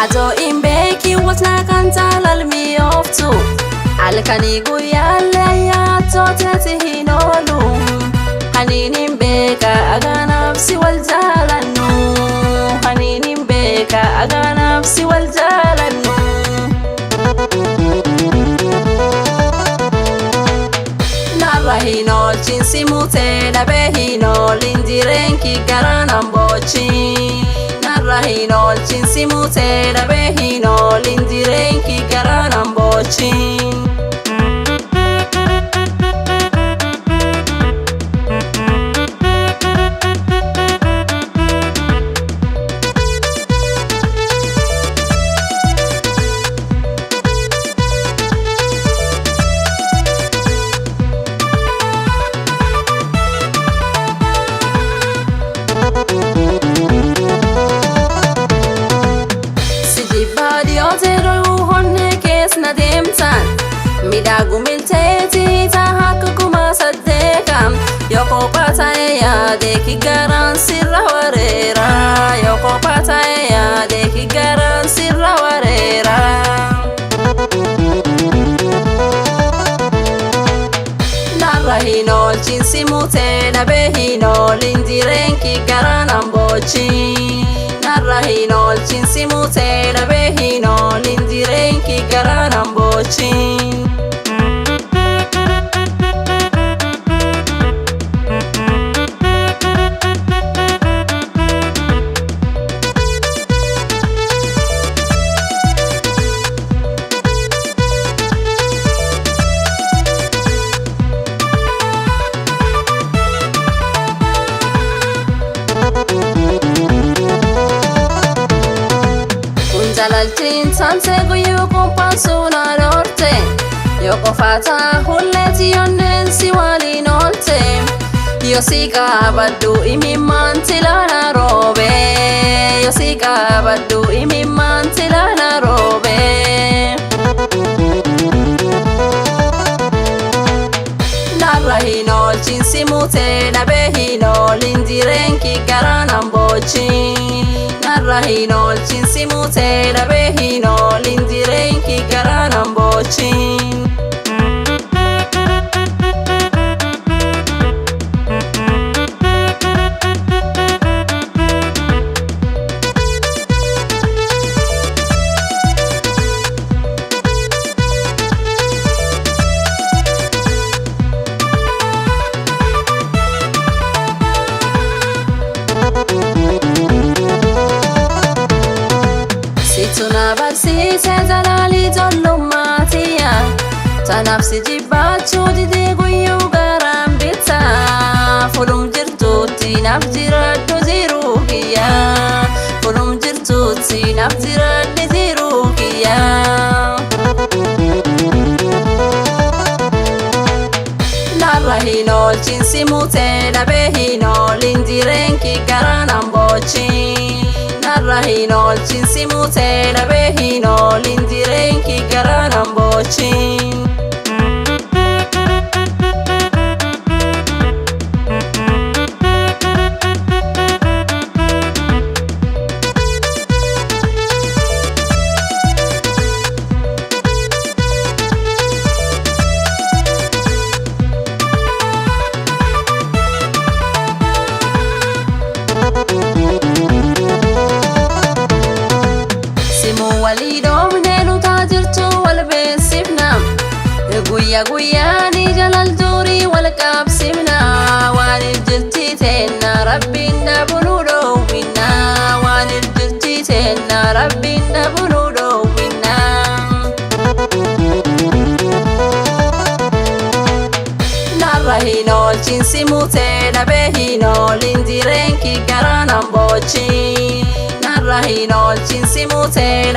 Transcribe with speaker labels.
Speaker 1: Adoo hin beekin watna kan jaalalmi ooftu halkanii guyyaallee yaaddootatti hin oolu. Haniin hin beeka agaanaaf si wal jaalannu. Haniin hin beeka agaanaaf si wal jaalannu. Narra hin oolchin si mutee dhabee hin oolin jireenki garaanan boochin. Narra hin oolchin si mutee dhabee hin oolin jireenki garaanan boochin. Midhagu milteetii ta'a akkuma saddeeqam yoo kophaa ta'e yaade ki garaan sirra wareera. Yoo kophaa ta'e yaade ki garaan sirra wareera. Narra hin oolchin si mutee dhabee hin oolin jireenki garaanan boochin. Narra hin oolchin si mutee dhabee hin oolin jireenki garaanan boochin. Jalaltiin taantee guyyuu kumpansuun aroorte yoo qofaa ta'a hulleeti yonneen si waliin oolte. Yoo si qabaddu imimmaan tilaana roobe. Yoo si qabaddu imimmaan tilaana roobe. Narra hin oolchin si mutee dhabee hin oolin jireenki garaanan boochin. Narra hin oolchin si mutee dhabee hin oolin jireenki garaanan boochin. Tuna barsiisee jalaalii ijoollummaatiyya tanaaf si jibbaachuu didee guyyuu garaan bitta. Fulum jirtuutti naaf jiraadhu jiruu kiyya. Fulum jirtuutti naaf jiraadhu jiruu kiyya. Narra hin oolchin si mutee dhabee hin oolin jireenki garaanan boochin. Narra hin oolchin si mutee dhabee hin oolin jireenki garaanan boochin. Walii doomnee nutaa jirtu wal beeksifna. Guyyaa guyyaanii jalal durii wal qabsifna. Waaniif jirti teenna rabbiin dhabu nu dhoowwinna. Waaniif jirti teenna rabbiin dhabu nu dhoowwinna. Narra hin oolchin si mutee dhabee hin oolin jireenki garaanan boochin. Narra hin oolchin si mutee